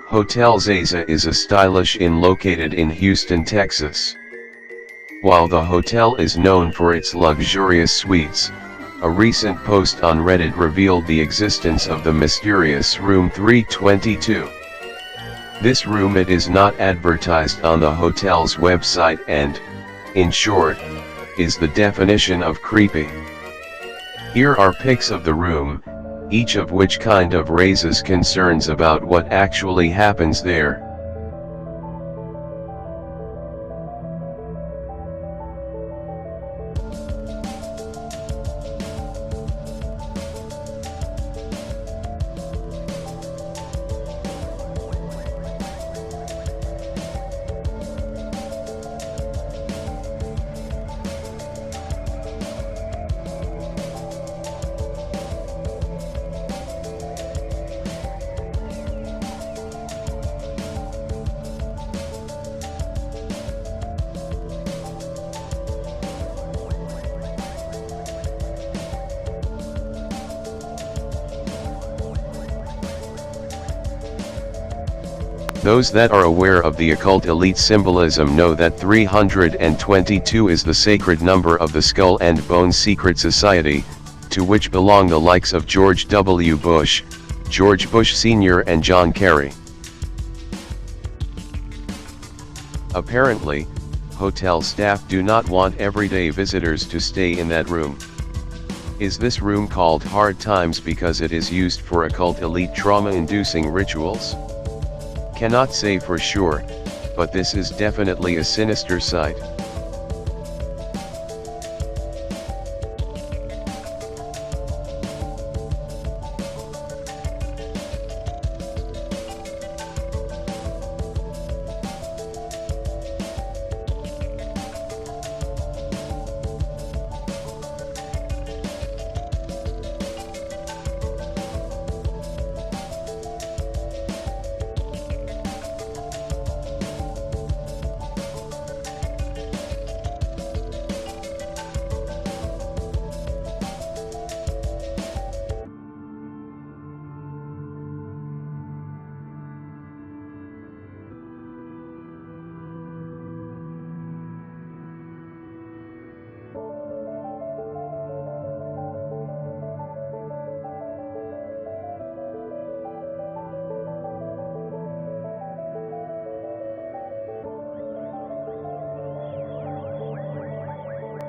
Hotel Zaza is a stylish inn located in Houston, Texas. While the hotel is known for its luxurious suites, a recent post on Reddit revealed the existence of the mysterious room 322. This room it is not advertised on the hotel's website and, in short, is the definition of creepy. Here are pics of the room, each of which kind of raises concerns about what actually happens there. Those that are aware of the occult elite symbolism know that 322 is the sacred number of the Skull and Bones Secret Society, to which belong the likes of George W. Bush, George Bush Sr. and John Kerry. Apparently, hotel staff do not want everyday visitors to stay in that room. Is this room called Hard Times because it is used for occult elite trauma-inducing rituals? Cannot say for sure, but this is definitely a sinister sight.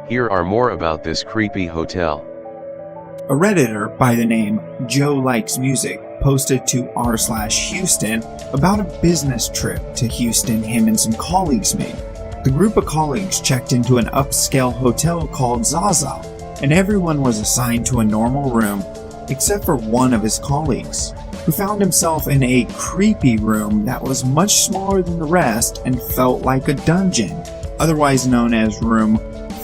Here are more about this creepy hotel. A Redditor by the name Joe Likes Music posted to r/Houston about a business trip to Houston him and some colleagues made. The group of colleagues checked into an upscale hotel called Zaza, and everyone was assigned to a normal room except for one of his colleagues, who found himself in a creepy room that was much smaller than the rest and felt like a dungeon, otherwise known as room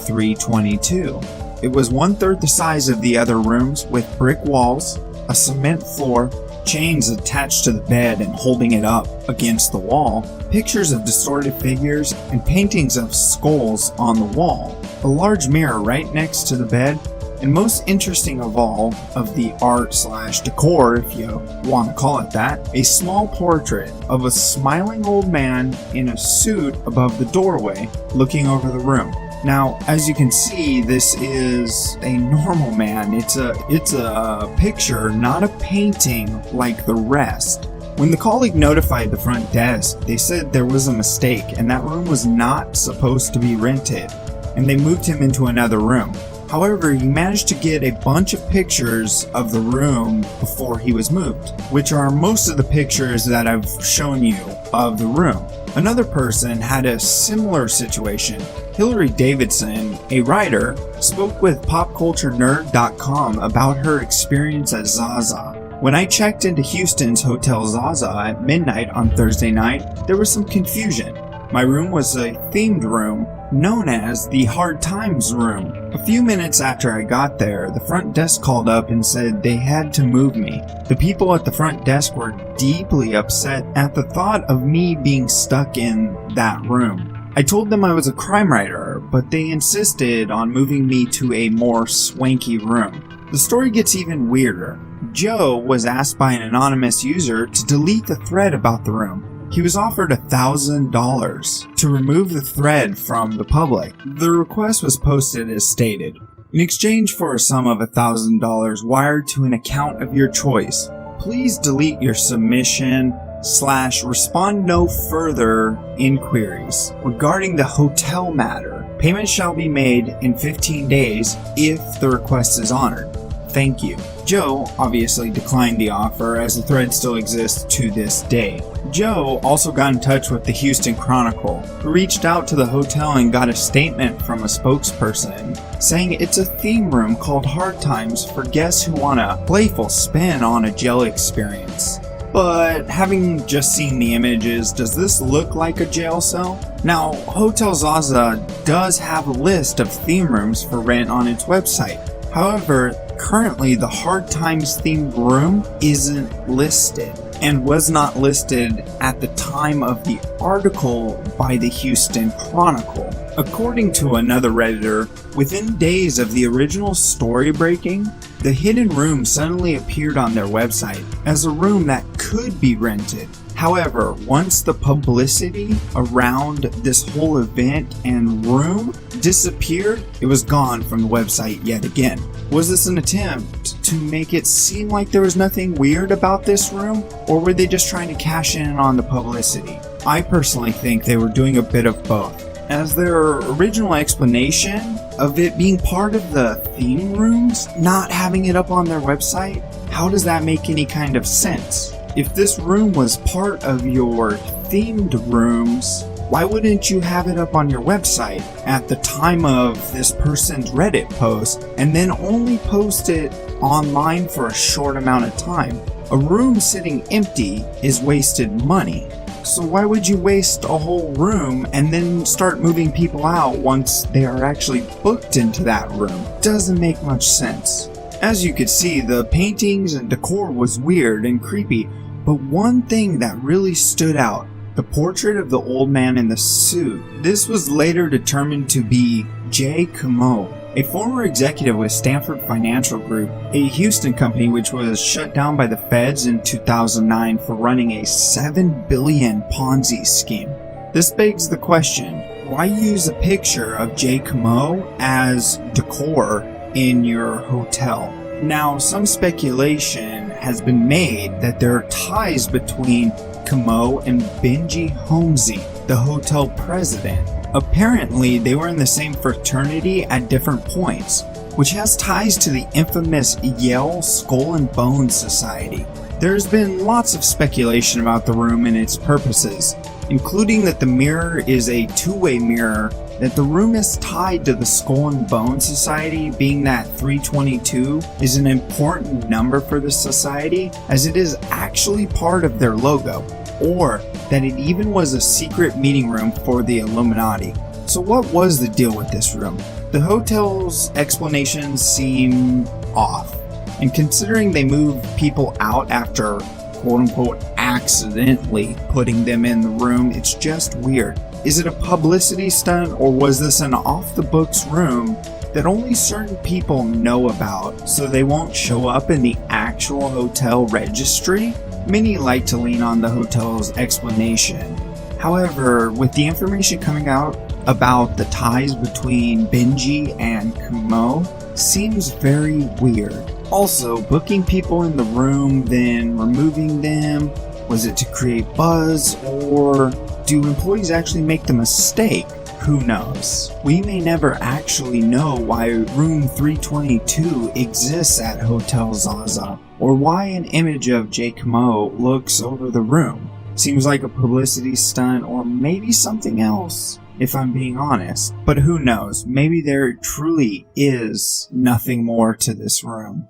322. It was 1/3 the size of the other rooms, with brick walls, a cement floor, chains attached to the bed and holding it up against the wall, pictures of distorted figures, and paintings of skulls on the wall, a large mirror right next to the bed, and most interesting of all of the art/decor, if you want to call it that, a small portrait of a smiling old man in a suit above the doorway looking over the room. Now, as you can see, this is a normal man. It's a picture, not a painting like the rest. When the colleague notified the front desk, they said there was a mistake and that room was not supposed to be rented, and they moved him into another room. However, he managed to get a bunch of pictures of the room before he was moved, which are most of the pictures that I've shown you of the room. Another person had a similar situation. Hillary Davidson, a writer, spoke with popculturenerd.com about her experience at Zaza. When I checked into Houston's Hotel Zaza at midnight on Thursday night, there was some confusion. My room was a themed room known as the Hard Times Room. A few minutes after I got there, the front desk called up and said they had to move me. The people at the front desk were deeply upset at the thought of me being stuck in that room. I told them I was a crime writer, but they insisted on moving me to a more swanky room. The story gets even weirder. Joe was asked by an anonymous user to delete the thread about the room. He was offered $1,000 to remove the thread from the public. The request was posted as stated. In exchange for a sum of $1,000 wired to an account of your choice, please delete your submission / respond no further inquiries regarding the hotel matter. Payment shall be made in 15 days if the request is honored. Thank you. Joe obviously declined the offer as the thread still exists to this day. Joe also got in touch with the Houston Chronicle, who reached out to the hotel and got a statement from a spokesperson saying it's a theme room called Hard Times for guests who want a playful spin on a jail experience. But having just seen the images, does this look like a jail cell? Now, Hotel Zaza does have a list of theme rooms for rent on its website. However, currently the Hard Times themed room isn't listed and was not listed at the time of the article by the Houston Chronicle. According to another Redditor, within days of the original story breaking, the hidden room suddenly appeared on their website as a room that could be rented. However, once the publicity around this whole event and room disappeared, it was gone from the website yet again. Was this an attempt to make it seem like there was nothing weird about this room, or were they just trying to cash in on the publicity? I personally think they were doing a bit of both, as their original explanation of it being part of the theme rooms, not having it up on their website, how does that make any kind of sense? If this room was part of your themed rooms, why wouldn't you have it up on your website at the time of this person's Reddit post and then only post it online for a short amount of time? A room sitting empty is wasted money. So why would you waste a whole room and then start moving people out once they are actually booked into that room? Doesn't make much sense. As you could see, the paintings and decor was weird and creepy, but one thing that really stood out, the portrait of the old man in the suit. This was later determined to be Jay Camo, a former executive with Stanford Financial Group, a Houston company which was shut down by the feds in 2009 for running a $7 billion Ponzi scheme. This begs the question, why use a picture of Jay Camo as decor in your hotel? Now, some speculation has been made that there are ties between Camo and Benji Holmesy, the hotel president. Apparently, they were in the same fraternity at different points, which has ties to the infamous Yale Skull and Bones Society. There's been lots of speculation about the room and its purposes, including that the mirror is a two-way mirror, that the room is tied to the Skull and Bones Society, being that 322 is an important number for the society as it is actually part of their logo, or that it even was a secret meeting room for the Illuminati. So what was the deal with this room? The hotel's explanations seem off, and considering they moved people out after quote-unquote accidentally putting them in the room, it's just weird. Is it a publicity stunt, or was this an off-the-books room that only certain people know about, so they won't show up in the actual hotel registry? Many like to lean on the hotel's explanation. However, with the information coming out about the ties between Benji and Camo, seems very weird. Also, booking people in the room, then removing them, was it to create buzz, or do employees actually make the mistake? Who knows? We may never actually know why room 322 exists at Hotel Zaza, or why an image of Jay Camo looks over the room. Seems like a publicity stunt, or maybe something else, if I'm being honest. But who knows? Maybe there truly is nothing more to this room.